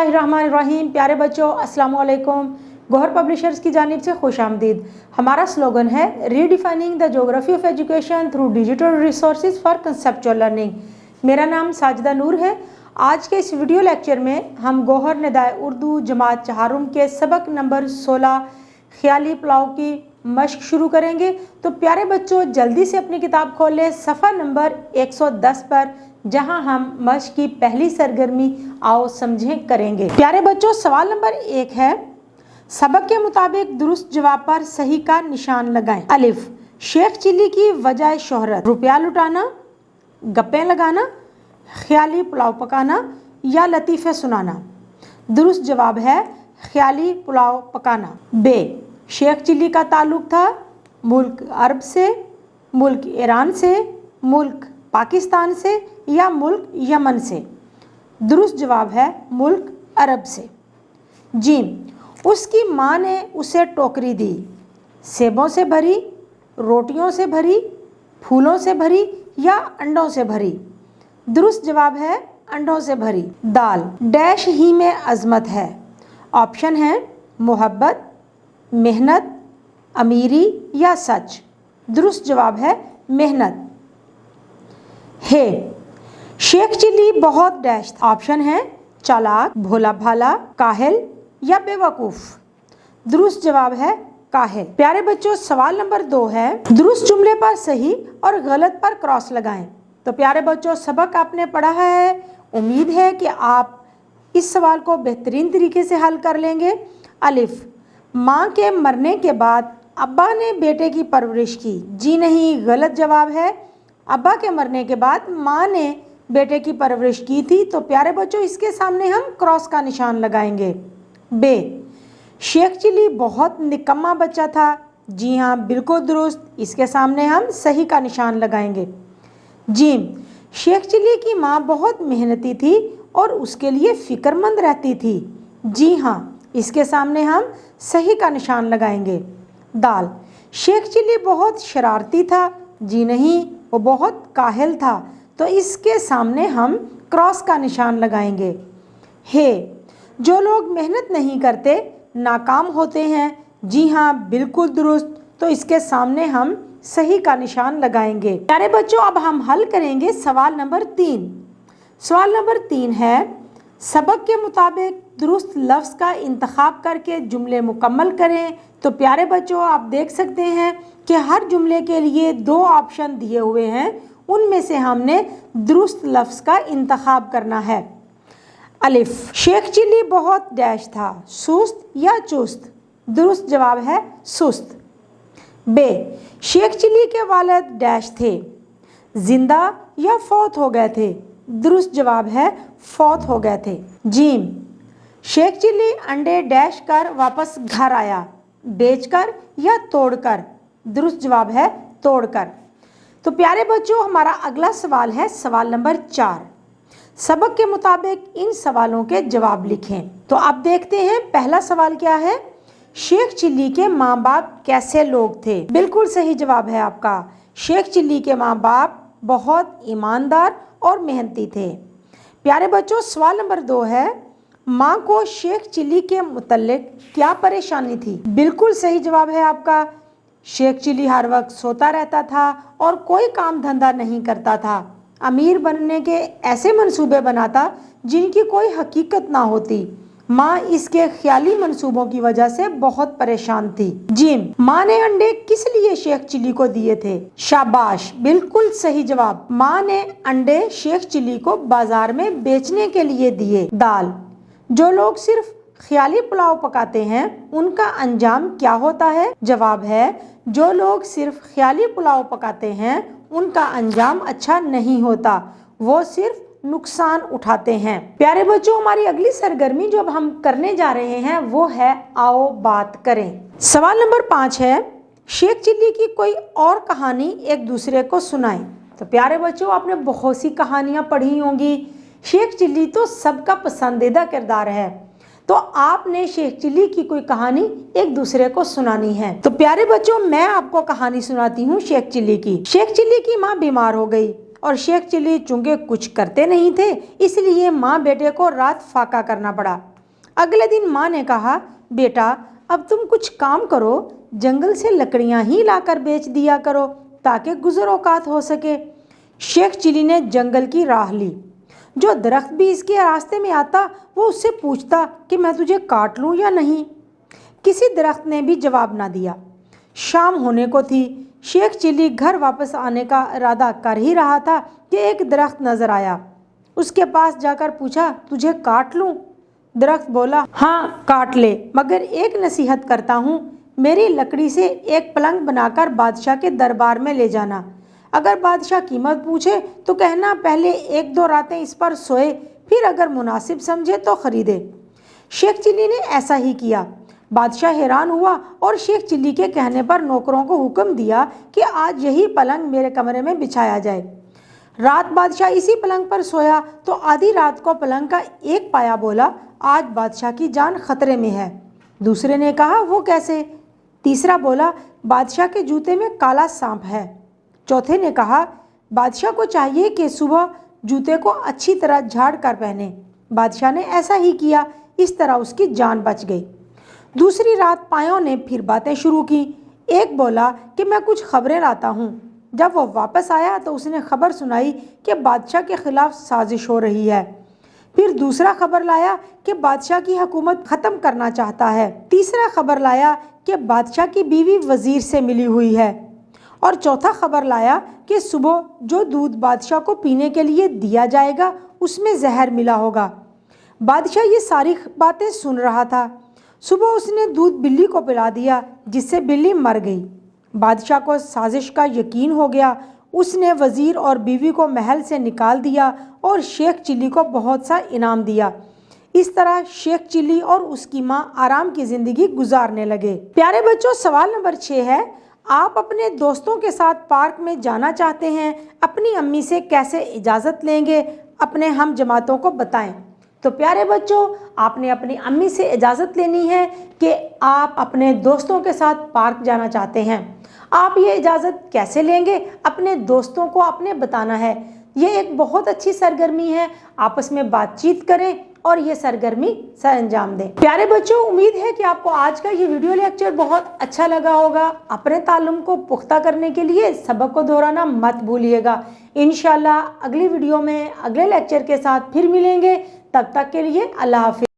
बिस्मिल्लाहिर्रहमानिर्रहीम। प्यारे बच्चों, अस्सलाम वालेकुम। गौहर पब्लिशर्स की जानिब से खुश आमदीद। हमारा स्लोगन है redefining the geography of education through digital resources for conceptual learning. मेरा नाम साजिदा नूर है। आज के इस वीडियो लेक्चर में हम गौहर निदाए उर्दू जमात चहारुम के सबक नंबर 16 ख्याली पुलाव की मश्क शुरू करेंगे। तो प्यारे बच्चों, जल्दी से अपनी किताब खोलें सफ़ा नंबर 110 पर, जहां हम मश्क की पहली सरगर्मी आओ समझें करेंगे। प्यारे बच्चों, सवाल नंबर 1 है, सबक के मुताबिक दुरुस्त जवाब पर सही का निशान लगाएं। अलिफ, शेख चिल्ली की वजह शोहरत, रुपया लुटाना, गप्पे लगाना, ख्याली पुलाव पकाना या लतीफ़े सुनाना। दुरुस्त जवाब है ख्याली पुलाव पकाना। बे, शेख चिल्ली का ताल्लुक था मुल्क अरब से, मुल्क ईरान से, मुल्क पाकिस्तान से या मुल्क यमन से। दुरुस्त जवाब है मुल्क अरब से। जीम, उसकी माँ ने उसे टोकरी दी, सेबों से भरी, रोटियों से भरी, फूलों से भरी या अंडों से भरी। दुरुस्त जवाब है अंडों से भरी। दाल, डैश ही में अजमत है। ऑप्शन है मोहब्बत, मेहनत, अमीरी या सच। दुरुस्त जवाब है मेहनत। है, शेख चिल्ली बहुत डैश था। ऑप्शन है चालाक, भोला भाला, काहिल या बेवकूफ़। दुरुस्त जवाब है काहिल। प्यारे बच्चों, सवाल नंबर 2 है, दुरुस्त जुमले पर सही और गलत पर क्रॉस लगाएं। तो प्यारे बच्चों, सबक आपने पढ़ा है, उम्मीद है कि आप इस सवाल को बेहतरीन तरीके से हल कर लेंगे। अलिफ, माँ के मरने के बाद अब्बा ने बेटे की परवरिश की। जी नहीं, गलत जवाब है। अब्बा के मरने के बाद माँ ने बेटे की परवरिश की थी। तो प्यारे बच्चों, इसके सामने हम क्रॉस का निशान लगाएंगे। बे, शेख चिल्ली बहुत निकम्मा बच्चा था। जी हाँ, बिल्कुल दुरुस्त। इसके सामने हम सही का निशान लगाएंगे। जीम, शेख चिल्ली की माँ बहुत मेहनती थी और उसके लिए फ़िक्रमंद रहती थी। जी हाँ, इसके सामने हम सही का निशान लगाएंगे। दाल, शेख चिल्ली बहुत शरारती था। जी नहीं, वो बहुत काहिल था। तो इसके सामने हम क्रॉस का निशान लगाएंगे। है, जो लोग मेहनत नहीं करते नाकाम होते हैं। जी हाँ, बिल्कुल दुरुस्त। तो इसके सामने हम सही का निशान लगाएंगे। प्यारे बच्चों, अब हम हल करेंगे सवाल नंबर 3। सवाल नंबर 3 है, सबक के मुताबिक दुरुस्त लफ्ज़ का इंतखाब करके जुमले मुकम्मल करें। तो प्यारे बच्चों, आप देख सकते हैं कि हर जुमले के लिए 2 ऑप्शन दिए हुए हैं, उनमें से हमने दुरुस्त लफ्ज़ का इंतखाब करना है। अलिफ, शेख चिल्ली बहुत डैश था, सुस्त या चुस्त। दुरुस्त जवाब है सुस्त। बे, शेख चिल्ली के वालिद डैश थे, जिंदा या फौत हो गए थे। दुरुस्त जवाब है फौत हो गए थे। जीम, शेख चिल्ली अंडे डैश कर वापस घर आया, बेचकर या तोड़कर। दुरुस्त जवाब है तोड़कर। तो प्यारे बच्चों, हमारा अगला सवाल है सवाल नंबर 4। सबक के मुताबिक इन सवालों के जवाब लिखें। तो आप देखते हैं, पहला सवाल क्या है, शेख चिल्ली के माँ बाप कैसे लोग थे। बिल्कुल सही जवाब है आपका। शेख चिल्ली के माँ बाप बहुत ईमानदार और मेहनती थे। प्यारे बच्चों, सवाल नंबर 2 है, माँ को शेख चिल्ली के मुतल्लिक क्या परेशानी थी। बिल्कुल सही जवाब है आपका। शेख चिल्ली हर वक्त सोता रहता था और कोई काम धंधा नहीं करता था। अमीर बनने के ऐसे मंसूबे बनाता जिनकी कोई हकीकत ना होती। माँ इसके ख्याली मंसूबों की वजह से बहुत परेशान थी। जिम, माँ ने अंडे किस लिए शेख चिल्ली को दिए थे। शाबाश, बिल्कुल सही जवाब। माँ ने अंडे शेख चिल्ली को बाजार में बेचने के लिए दिए। दाल, जो लोग सिर्फ ख्याली पुलाव पकाते हैं उनका अंजाम क्या होता है। जवाब है, जो लोग सिर्फ ख्याली पुलाव पकाते हैं उनका अंजाम अच्छा नहीं होता, वो सिर्फ नुकसान उठाते हैं। प्यारे बच्चों, हमारी अगली सरगर्मी जो अब हम करने जा रहे हैं वो है आओ बात करें। सवाल नंबर 5 है, शेख चिल्ली की कोई और कहानी एक दूसरे को सुनाएं। तो प्यारे बच्चों, आपने बहुत सी कहानियां पढ़ी होंगी। शेख चिल्ली तो सबका पसंदीदा किरदार है। तो आपने शेख चिल्ली की कोई कहानी एक दूसरे को सुनानी है। तो प्यारे बच्चों, मैं आपको कहानी सुनाती हूँ शेख चिल्ली की। शेख चिल्ली की माँ बीमार हो गई और शेख चिल्ली चूंकि कुछ करते नहीं थे, इसलिए माँ बेटे को रात फाका करना पड़ा। अगले दिन माँ ने कहा, बेटा अब तुम कुछ काम करो, जंगल से लकड़ियाँ ही लाकर बेच दिया करो ताकि गुजर औकात हो सके। शेख चिली ने जंगल की राह ली। जो दरख्त भी इसके रास्ते में आता वो उससे पूछता कि मैं तुझे काट लूँ या नहीं। किसी दरख्त ने भी जवाब ना दिया। शाम होने को थी। शेख चिली घर वापस आने का इरादा कर ही रहा था कि एक दरख्त नजर आया। उसके पास जाकर पूछा, तुझे काट लूँ? दरख्त बोला, हाँ काट ले, मगर एक नसीहत करता हूँ, मेरी लकड़ी से एक पलंग बनाकर बादशाह के दरबार में ले जाना। अगर बादशाह कीमत पूछे तो कहना पहले 1-2 रातें इस पर सोए, फिर अगर मुनासिब समझे तो खरीदे। शेख चिली ने ऐसा ही किया। बादशाह हैरान हुआ और शेख चिली के कहने पर नौकरों को हुक्म दिया कि आज यही पलंग मेरे कमरे में बिछाया जाए। रात बादशाह इसी पलंग पर सोया तो आधी रात को पलंग का एक पाया बोला, आज बादशाह की जान खतरे में है। दूसरे ने कहा, वो कैसे? तीसरा बोला, बादशाह के जूते में काला सांप है। चौथे ने कहा, बादशाह को चाहिए कि सुबह जूते को अच्छी तरह झाड़ कर पहने। बादशाह ने ऐसा ही किया। इस तरह उसकी जान बच गई। दूसरी रात पायों ने फिर बातें शुरू की। एक बोला कि मैं कुछ खबरें लाता हूँ। जब वो वापस आया तो उसने खबर सुनाई कि बादशाह के खिलाफ साजिश हो रही है। फिर दूसरा खबर लाया कि बादशाह की हुकूमत ख़त्म करना चाहता है। तीसरा खबर लाया कि बादशाह की बीवी वज़ीर से मिली हुई है। और चौथा खबर लाया कि सुबह जो दूध बादशाह को पीने के लिए दिया जाएगा उसमें जहर मिला होगा। बादशाह ये सारी बातें सुन रहा था। सुबह उसने दूध बिल्ली को पिला दिया, जिससे बिल्ली मर गई। बादशाह को साजिश का यकीन हो गया। उसने वज़ीर और बीवी को महल से निकाल दिया और शेख चिली को बहुत सा इनाम दिया। इस तरह शेख चिली और उसकी माँ आराम की ज़िंदगी गुजारने लगे। प्यारे बच्चों, सवाल नंबर 6 है, आप अपने दोस्तों के साथ पार्क में जाना चाहते हैं, अपनी अम्मी से कैसे इजाज़त लेंगे? अपने हम जमातों को बताएं। तो प्यारे बच्चों, आपने अपनी अम्मी से इजाज़त लेनी है कि आप अपने दोस्तों के साथ पार्क जाना चाहते हैं। आप ये इजाज़त कैसे लेंगे? अपने दोस्तों को आपने बताना है। ये एक बहुत अच्छी सरगर्मी है। आपस में बातचीत करें और ये सरगर्मी सर अंजाम दें। प्यारे बच्चों, उम्मीद है कि आपको आज का ये वीडियो लेक्चर बहुत अच्छा लगा होगा। अपने ताल्लुम को पुख्ता करने के लिए सबक को दोहराना मत भूलिएगा। इंशाल्लाह अगली वीडियो में अगले लेक्चर के साथ फिर मिलेंगे। तब तक के लिए अल्लाह हाफिज़।